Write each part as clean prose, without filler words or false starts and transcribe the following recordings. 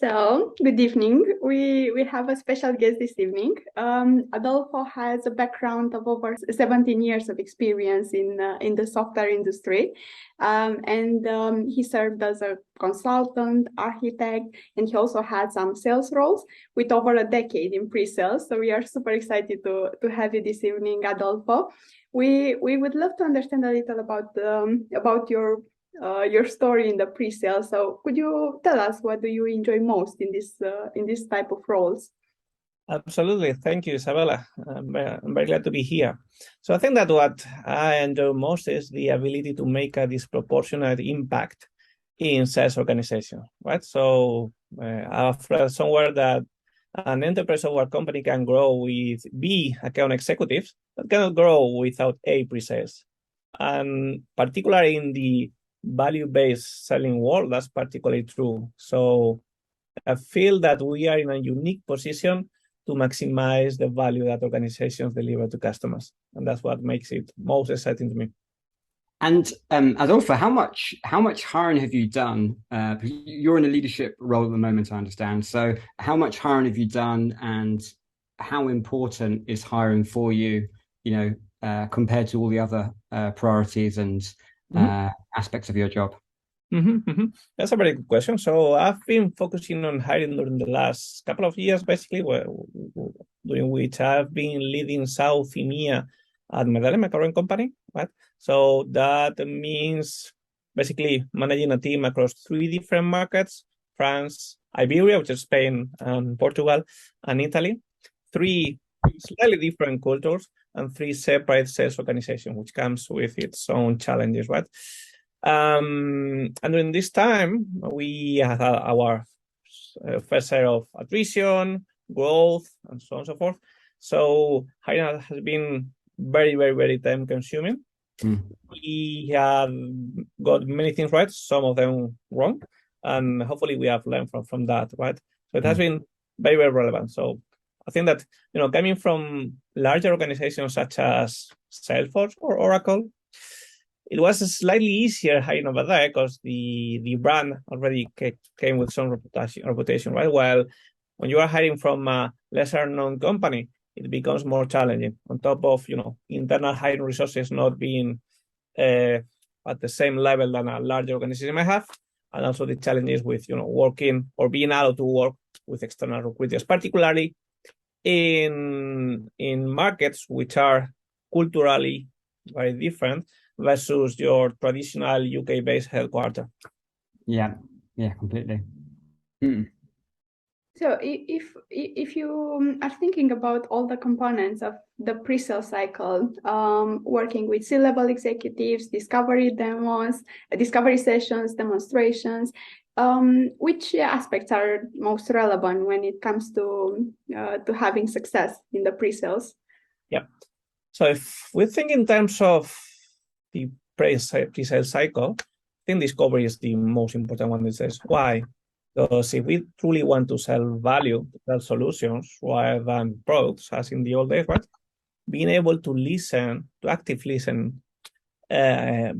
So, good evening. We have a special guest this evening. Adolfo has a background of over 17 years of experience in the software industry, and he served as a consultant, architect, and he also had some sales roles with over a decade in pre-sales. So we are super excited to have you this evening, Adolfo. We would love to understand a little about your story in the pre-sale. So could you tell us what do you enjoy most in this type of roles? Absolutely. Thank you, Isabella. I'm very glad to be here. So I think that what I enjoy most is the ability to make a disproportionate impact in sales organization, right? So I've read somewhere that an enterprise software company can grow with B account executives, but cannot grow without A pre-sales. And particularly in the value-based selling world, that's particularly true. So I feel that we are in a unique position to maximize the value that organizations deliver to customers. And that's what makes it most exciting to me. And Adolfo, how much hiring have you done? You're in a leadership role at the moment, I understand. So how much hiring have you done, and how important is hiring for you, compared to all the other priorities and aspects of your job? That's a very good question. So I've been focusing on hiring during the last couple of years, basically, during which I've been leading South EMEA at Medallia, my current company, right? So that means basically managing a team across 3 different markets: France, Iberia, which is Spain, and Portugal, and Italy. 3 slightly different cultures and 3 separate sales organizations, which comes with its own challenges, right? And during this time, we had our first set of attrition, growth, and so on and so forth. So hiring has been very, very, very time consuming. We have got many things right, some of them wrong, and hopefully we have learned from that, right? So it has been very, very relevant. So I think that, coming from larger organizations such as Salesforce or Oracle, it was slightly easier hiring over there because the brand already came with some reputation, right? While when you are hiring from a lesser known company, it becomes more challenging. On top of, internal hiring resources not being at the same level than a larger organization might have, and also the challenges with, working or being allowed to work with external recruiters, particularly in markets which are culturally very different versus your traditional UK-based headquarter. Yeah, completely. So if you are thinking about all the components of the pre-sale cycle, working with C-level executives, discovery demos, discovery sessions, demonstrations, which aspects are most relevant when it comes to having success in the pre-sales? Yeah. So if we think in terms of the pre-sale cycle, I think discovery is the most important one. This is why. Because if we truly want to sell value, to sell solutions rather than products, as in the old days, right? Being able to listen, to actively listen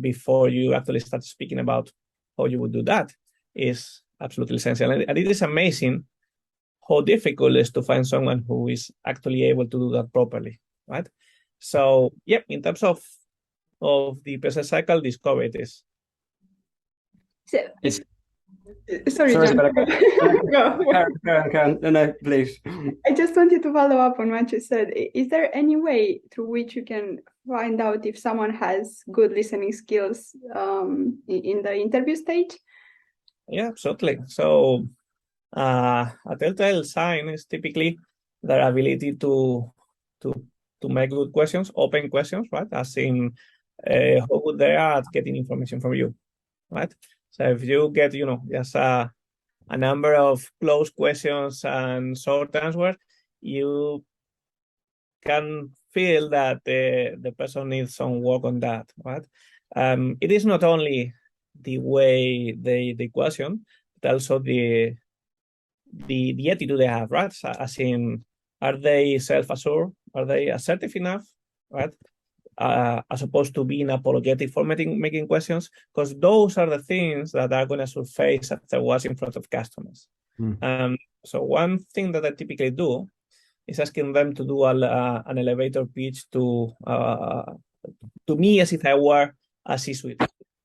before you actually start speaking about how you would do that is absolutely essential. And it is amazing how difficult it is to find someone who is actually able to do that properly, right? So, yeah, in terms of the pre-sale cycle, discovery it is. So, Sorry, John. Go. No, please. I just wanted to follow up on what you said. Is there any way through which you can find out if someone has good listening skills in the interview stage? Yeah, absolutely. So a telltale sign is typically their ability to make good questions, open questions, right? As in how good they are at getting information from you, right? So if you get, just a number of closed questions and short answers, you can feel that the person needs some work on that, right? It is not only the way they question, but also the attitude they have, right? So, as in, are they self-assured? Are they assertive enough, right? As opposed to being apologetic for making questions, because those are the things that are going to surface afterwards in front of customers. So one thing that I typically do is asking them to do an elevator pitch to me as if I were a C-suite.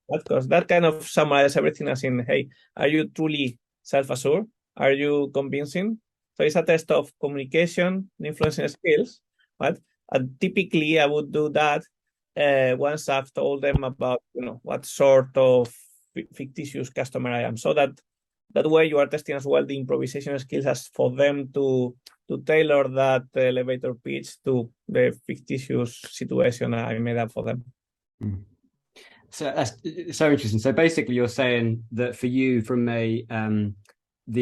Because that kind of summarizes everything as in, hey, are you truly self-assured? Are you convincing? So it's a test of communication, influencing skills, right? And typically I would do that once I've told them about, what sort of fictitious customer I am. So that way you are testing as well the improvisation skills as for them to tailor that elevator pitch to the fictitious situation I made up for them. So that's so interesting. So basically you're saying that for you from the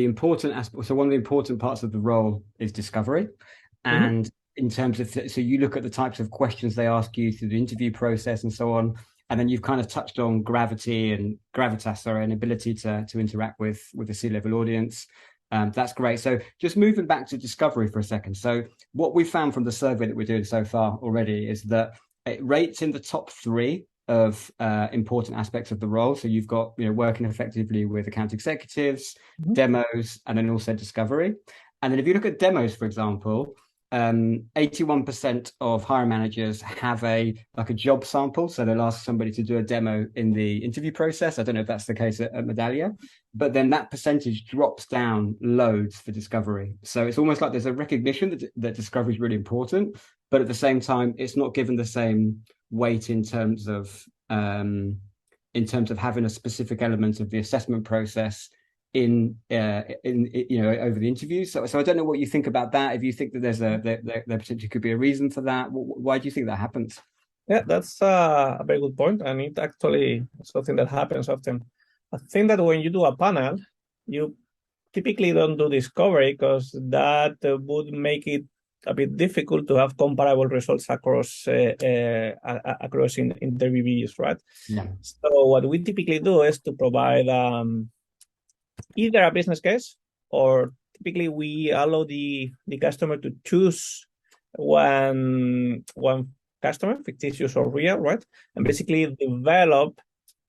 important aspect, so one of the important parts of the role is discovery. And in terms of, so you look at the types of questions they ask you through the interview process and so on, and then you've kind of touched on gravitas, and ability to interact with a C-level audience. That's great. So just moving back to discovery for a second. So what we found from the survey that we're doing so far already is that it rates in the top 3 of important aspects of the role. So you've got, working effectively with account executives, demos, and then also discovery. And then if you look at demos, for example, 81% of hiring managers have a job sample. So they'll ask somebody to do a demo in the interview process. I don't know if that's the case at Medallia, but then that percentage drops down loads for discovery. So it's almost like there's a recognition that discovery is really important, but at the same time, it's not given the same weight in terms of having a specific element of the assessment process in over the interviews. So I don't know what you think about that. If you think that there potentially could be a reason for that, why do you think that happens? Yeah, that's a very good point, and it actually is something that happens often. I think that when you do a panel, you typically don't do discovery because that would make it a bit difficult to have comparable results across interviewees, right? Yeah. So what we typically do is to provide either a business case, or typically we allow the customer to choose one customer, fictitious or real, right? And basically develop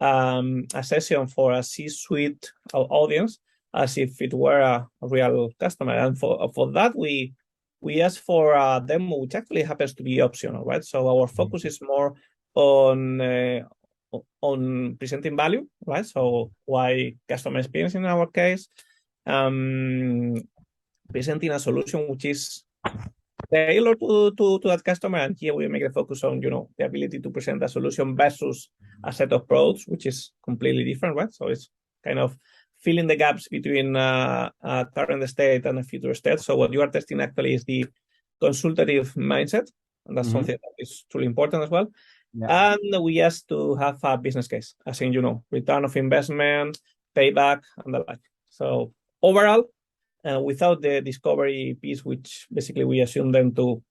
a session for a C-suite audience as if it were a real customer. And for that, we ask for a demo, which actually happens to be optional, right? So our focus is more on presenting value, right? So why customer experience in our case, presenting a solution which is tailored to that customer, and here we make the focus on the ability to present a solution versus a set of products, which is completely different, right? So it's kind of filling the gaps between a current state and a future state. So what you are testing actually is the consultative mindset, and that's something that is truly important as well. Yeah. And we ask to have a business case, as in, return of investment, payback, and the like. So overall, without the discovery piece, which basically we ask them to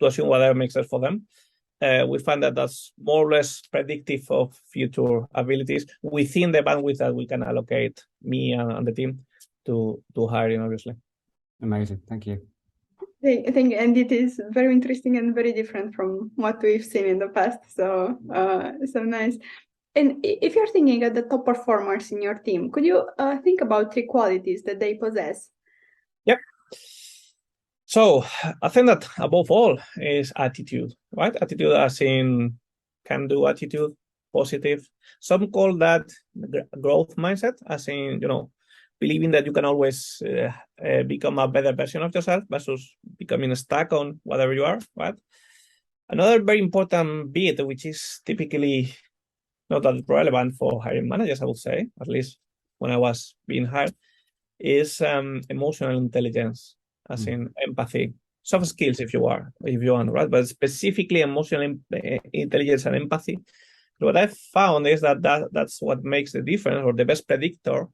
assume whatever makes sense for them, we find that that's more or less predictive of future abilities within the bandwidth that we can allocate, me and the team, to hiring, obviously. Amazing. Thank you. I think, and it is very interesting and very different from what we've seen in the past. So nice. And if you're thinking of the top performers in your team, could you think about 3 qualities that they possess? Yep. So I think that above all is attitude, right? Attitude as in can-do attitude, positive. Some call that growth mindset, as in, believing that you can always become a better version of yourself versus becoming stuck on whatever you are, right? Another very important bit, which is typically not that relevant for hiring managers, I would say, at least when I was being hired, is emotional intelligence, as in empathy, soft skills, if you want, right? But specifically emotional intelligence and empathy. What I've found is that's what makes the difference, or the best predictor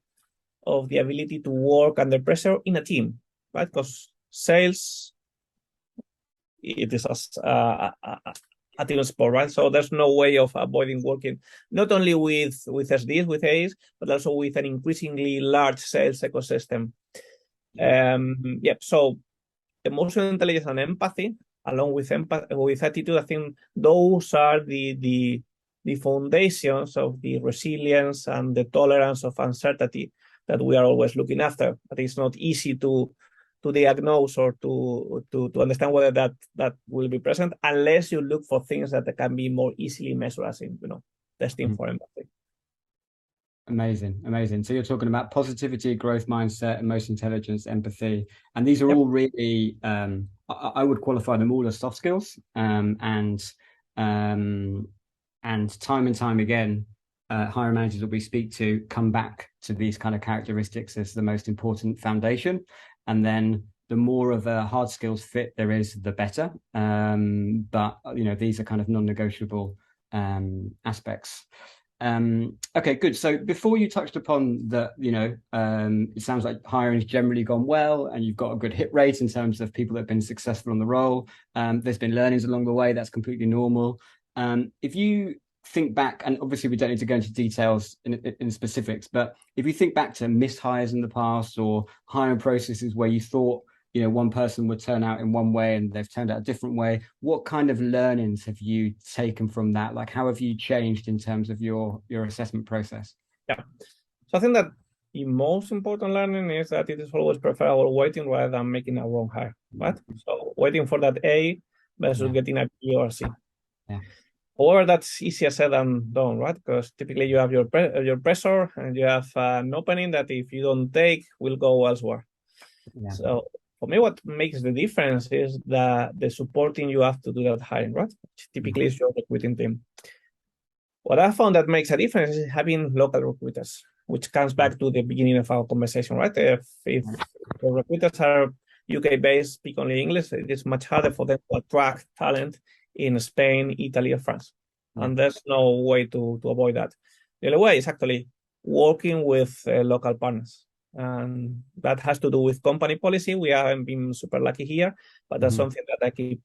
of the ability to work under pressure in a team, right? Because sales, it is a team sport, right? So there's no way of avoiding working not only with SDs, with A's, but also with an increasingly large sales ecosystem. So emotional intelligence and empathy, along with attitude, I think those are the foundations of the resilience and the tolerance of uncertainty that we are always looking after. But it's not easy to diagnose or to understand whether that will be present unless you look for things that can be more easily measured, as in testing for empathy. Amazing. So you're talking about positivity, growth mindset, emotional intelligence, empathy, and these are all really I would qualify them all as soft skills. And time and time again, hiring managers that we speak to come back to these kind of characteristics as the most important foundation. And then the more of a hard skills fit there is, the better. But these are kind of non-negotiable aspects. Okay, good. So before you touched upon it sounds like hiring has generally gone well, and you've got a good hit rate in terms of people that have been successful on the role. There's been learnings along the way. That's completely normal. If you think back, and obviously we don't need to go into details in specifics, but if you think back to missed hires in the past or hiring processes where you thought one person would turn out in one way and they've turned out a different way, what kind of learnings have you taken from that? Like, how have you changed in terms of your assessment process? Yeah. So I think that the most important learning is that it is always preferable waiting rather than making a wrong hire, right? So waiting for that A versus getting a B or C. Yeah. However, that's easier said than done, right? Because typically you have your pressure and you have an opening that if you don't take, will go elsewhere. Yeah. So for me, what makes the difference is the supporting you have to do that hiring, right? Which typically is your recruiting team. What I found that makes a difference is having local recruiters, which comes back to the beginning of our conversation, right? If the recruiters are UK-based, speak only English, it is much harder for them to attract talent in Spain, Italy, or France. And there's no way to avoid that. The only way is actually working with local partners. And that has to do with company policy. We haven't been super lucky here, but that's something that I keep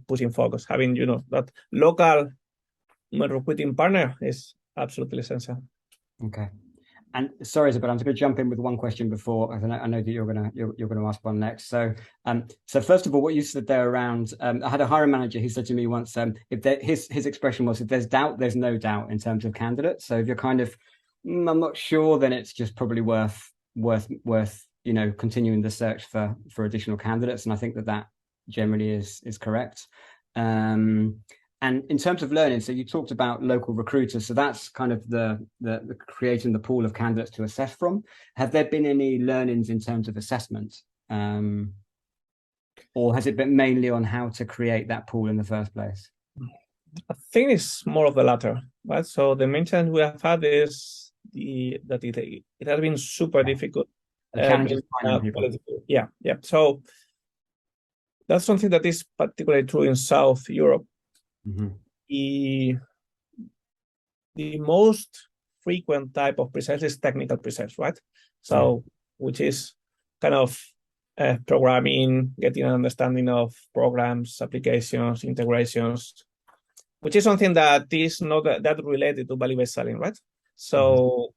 pushing focus. Having, that local recruiting partner is absolutely essential. Okay. And sorry, Isabel, I'm just going to jump in with one question before I know that you're going to ask one next. So, so first of all, what you said there around, I had a hiring manager who said to me once, his expression was, if there's doubt, there's no doubt in terms of candidates. So if you're kind of, I'm not sure, then it's just probably worth continuing the search for additional candidates. And I think that generally is correct. And in terms of learning, so you talked about local recruiters. So that's kind of the creating the pool of candidates to assess from. Have there been any learnings in terms of assessment? Or has it been mainly on how to create that pool in the first place? I think it's more of the latter, right? So the main challenge we have had is that it has been super difficult. Challenges finding people. Yeah. So that's something that is particularly true in South Europe. The most frequent type of pre-sales is technical pre-sales, right? So which is kind of programming, getting an understanding of programs, applications, integrations, which is something that is not that related to value-based selling, right? So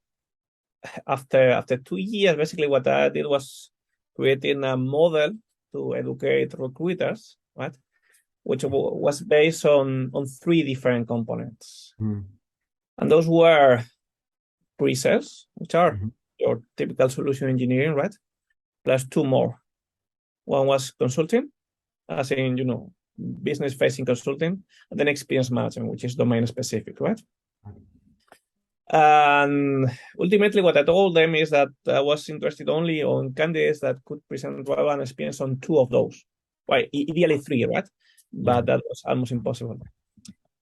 after 2 years, basically what I did was creating a model to educate recruiters, right? Which was based on 3 different components. And those were pre-sales, which are your typical solution engineering, right? Plus 2 more. One was consulting, as in, business-facing consulting, and then experience management, which is domain-specific, right? And ultimately, what I told them is that I was interested only on candidates that could present relevant experience on 2 of those. Well, ideally 3, right? But that was almost impossible.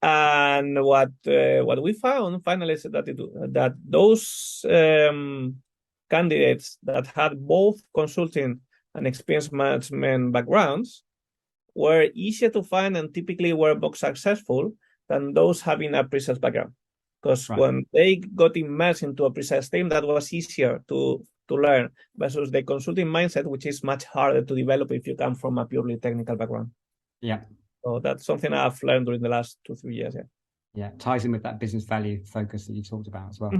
And what we found finally is that those candidates that had both consulting and experience management backgrounds were easier to find and typically were more successful than those having a pre-sales background. Because when they got immersed into a pre-sales team, that was easier to learn versus the consulting mindset, which is much harder to develop if you come from a purely technical background. Yeah. So that's something I've learned during the last 2-3 years. Yeah, ties in with that business value focus that you talked about as well.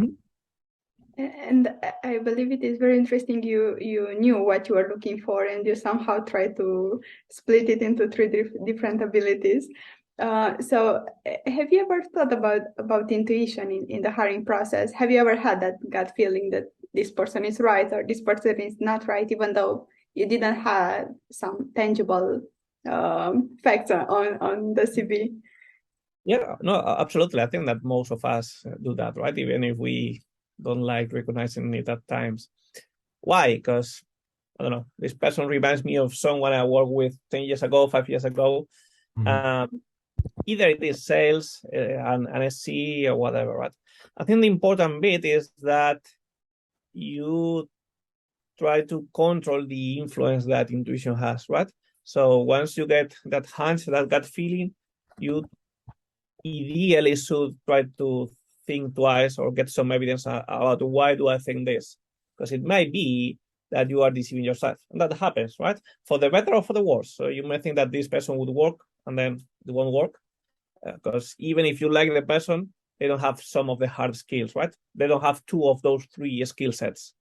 And I believe it is very interesting. You knew what you were looking for, and you somehow tried to split it into 3 different abilities. So have you ever thought about intuition in the hiring process? Have you ever had that gut feeling that this person is right or this person is not right, even though you didn't have some tangible facts on the CV. Yeah, no, absolutely. I think that most of us do that, right? Even if we don't like recognizing it at times. Why? Because, I don't know, this person reminds me of someone I worked with 10 years ago, 5 years ago. Either it is sales, an SC or whatever, right? I think the important bit is that you try to control the influence that intuition has, right? So once you get that hunch, that gut feeling, you ideally should try to think twice or get some evidence about why do I think this? Because it might be that you are deceiving yourself. And that happens, right? For the better or for the worse. So you may think that this person would work and then it won't work. Because even if you like the person, they don't have some of the hard skills, right? They don't have 2 of those 3 skill sets.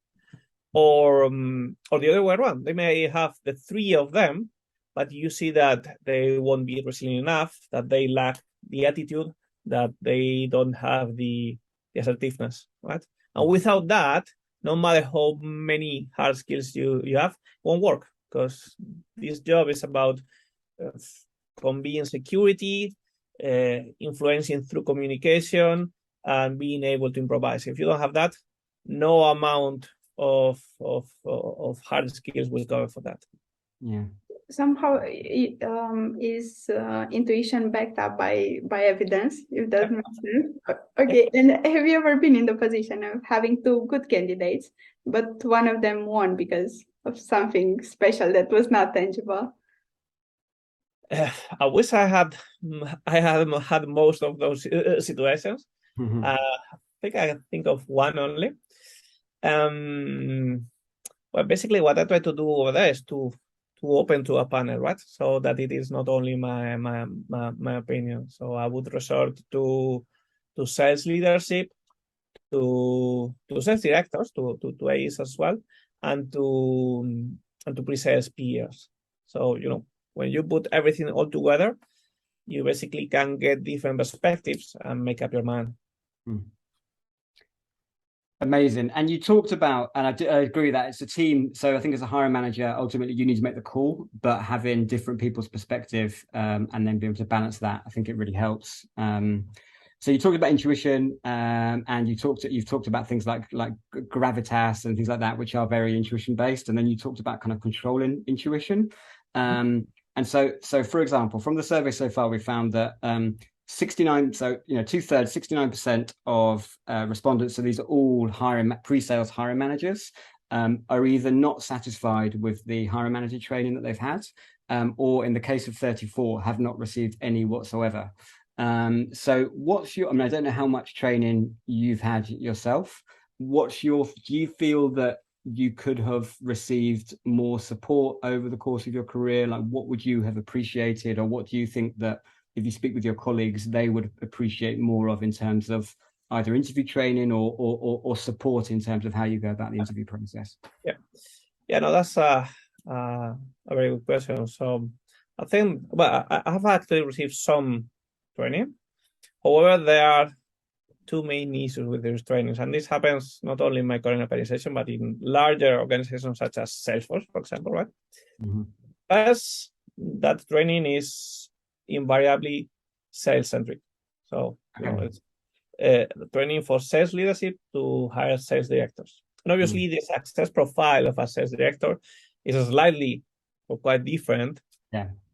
Or the other way around. They may have the 3 of them, but you see that they won't be resilient enough, that they lack the attitude, that they don't have the assertiveness, right? And without that, no matter how many hard skills you have, won't work, because this job is about conveying security, influencing through communication, and being able to improvise. If you don't have that, no amount of hard skills will cover for that. Yeah. Somehow is intuition backed up by evidence, if that makes sense. Okay, and have you ever been in the position of having 2 good candidates, but one of them won because of something special that was not tangible? I wish I had had most of those situations. I think I can think of one only. Well, basically, what I try to do over there is to open to a panel, right? So that it is not only my opinion. So I would resort to sales leadership, to sales directors, to AEs as well, and to pre-sales peers. So when you put everything all together, you basically can get different perspectives and make up your mind. Amazing. And you talked about, and I agree that it's a team. So I think as a hiring manager, ultimately you need to make the call, but having different people's perspective and then being able to balance that, I think it really helps. So you talked about intuition, and you've talked about things like gravitas and things like that, which are very intuition based. And then you talked about kind of controlling intuition. And so for example, from the survey so far, we found that 69, so 2/3, 69% of respondents, so these are all pre-sales hiring managers, are either not satisfied with the hiring manager training that they've had, or in the case of 34, have not received any whatsoever. So I don't know how much training you've had yourself. Do you feel that you could have received more support over the course of your career? Like, what would you have appreciated, or what do you think that if you speak with your colleagues, they would appreciate more of in terms of either interview training or support in terms of how you go about the interview process? Yeah, no, that's a very good question. So I think, I have actually received some training. However, there are 2 main issues with these trainings, and this happens not only in my current organization, but in larger organizations such as Salesforce, for example, right? First, that training is invariably sales-centric. So it's training for sales leadership to hire sales directors. And obviously, the success profile of a sales director is slightly or quite different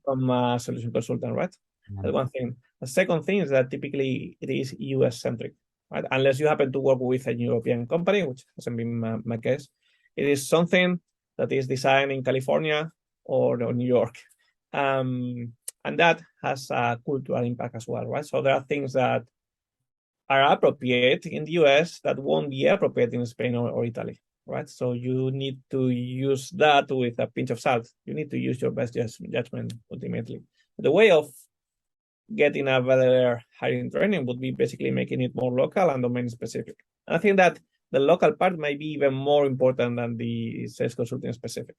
from a solution consultant, right? That's one thing. The second thing is that typically it is US-centric, right? Unless you happen to work with a European company, which hasn't been my case. It is something that is designed in California or New York. And that has a cultural impact as well, right? So there are things that are appropriate in the US that won't be appropriate in Spain or Italy, right? So you need to use that with a pinch of salt. You need to use your best judgment ultimately. The way of getting a better hiring training would be basically making it more local and domain specific. And I think that the local part might be even more important than the sales consulting specific.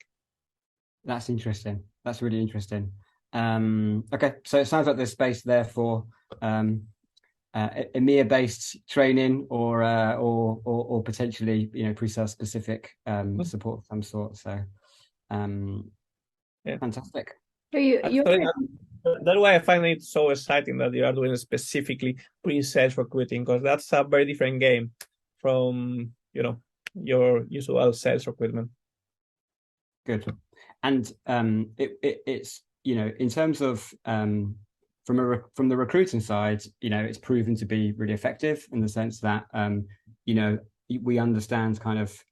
That's interesting. That's really interesting. Okay, so it sounds like there's space there for EMEA-based training or potentially pre-sales specific support of some sort. So Yeah. fantastic. So you Actually, that's why I find it so exciting that you are doing specifically pre-sales recruiting, because that's a very different game from your usual sales recruitment. Good. And it's in terms of from the recruiting side, it's proven to be really effective in the sense that we understand kind of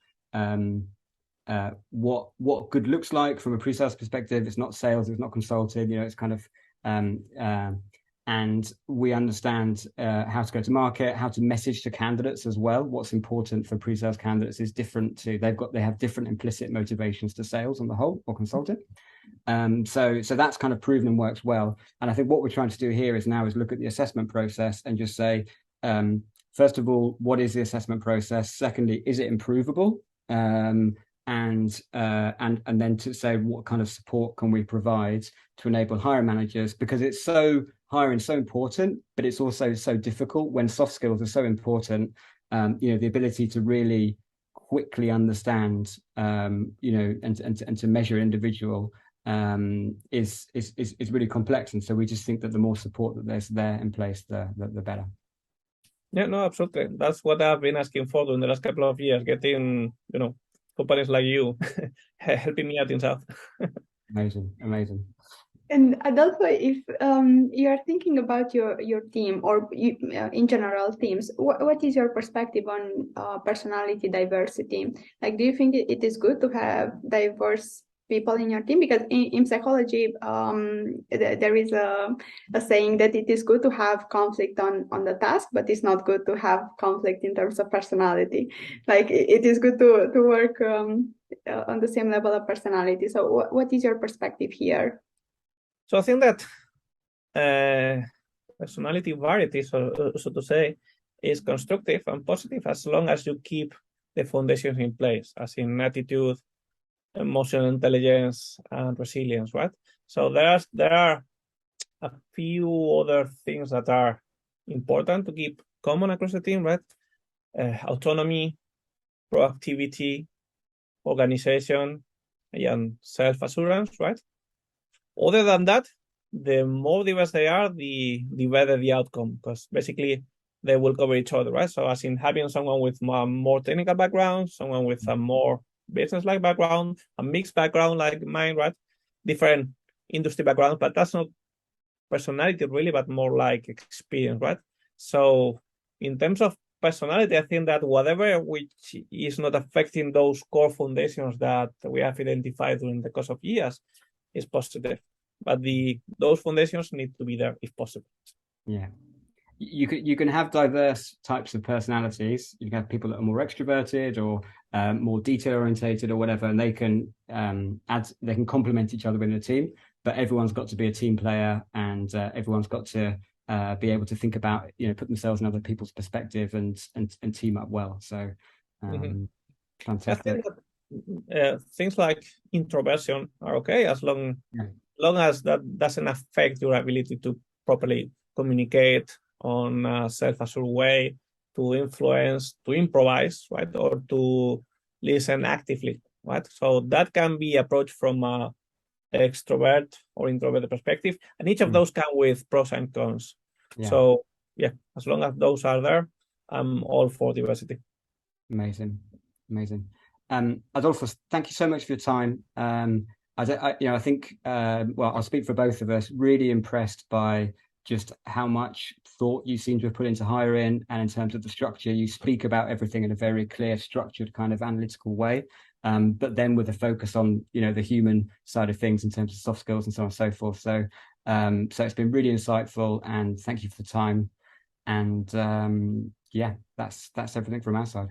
what good looks like from a pre-sales perspective. It's not sales, it's not consulting, it's kind of and we understand how to go to market, how to message to candidates as well. What's important for pre-sales candidates is different to they have different implicit motivations to sales on the whole or consulting. So that's kind of proven and works well. And I think what we're trying to do here is look at the assessment process and just say, first of all, what is the assessment process? Secondly, is it improvable? And then to say what kind of support can we provide to enable hiring managers, because hiring is so important, but it's also so difficult when soft skills are so important. The ability to really quickly understand, and to measure individual is really complex. And so we just think that the more support that there's there in place, the better. Yeah, no, absolutely. That's what I've been asking for during the last couple of years, getting, companies like you helping me out in South. Amazing. And Adolfo, if you are thinking about your team or in general teams, what is your perspective on personality diversity? Like, do you think it is good to have diverse people in your team? Because in psychology, there is a saying that it is good to have conflict on the task, but it's not good to have conflict in terms of personality. Like, it is good to work on the same level of personality. So what is your perspective here? So I think that personality variety, so to say, is constructive and positive as long as you keep the foundations in place, as in attitude, emotional intelligence, and resilience, right? So there are a few other things that are important to keep common across the team, right? Autonomy, proactivity, organization, and self-assurance, right? Other than that, the more diverse they are, the better the outcome, because basically they will cover each other, right? So as in having someone with a more technical background, someone with a more business-like background, a mixed background like mine, right? Different industry backgrounds, but that's not personality really, but more like experience, right? So in terms of personality, I think that whatever which is not affecting those core foundations that we have identified during the course of years is positive, but those foundations need to be there if possible. Yeah, you can have diverse types of personalities. You can have people that are more extroverted or more detail orientated or whatever, and they can complement each other within a team. But everyone's got to be a team player, and everyone's got to be able to think about, put themselves in other people's perspective and team up well. So fantastic. Things like introversion are okay as long as that doesn't affect your ability to properly communicate on a self-assured way, to influence, to improvise, right, or to listen actively, right? So that can be approached from an extrovert or introvert perspective, and each of those come with pros and cons. So as long as those are there, I'm all for diversity. Amazing. Adolfo, thank you so much for your time. I think, I'll speak for both of us, really impressed by just how much thought you seem to have put into hiring, and in terms of the structure, you speak about everything in a very clear, structured, kind of analytical way, but then with a focus on, the human side of things in terms of soft skills and so on and so forth. So it's been really insightful, and thank you for the time. And that's everything from our side.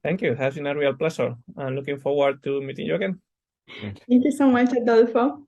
Thank you. It has been a real pleasure. I'm looking forward to meeting you again. Good. Thank you so much, Adolfo.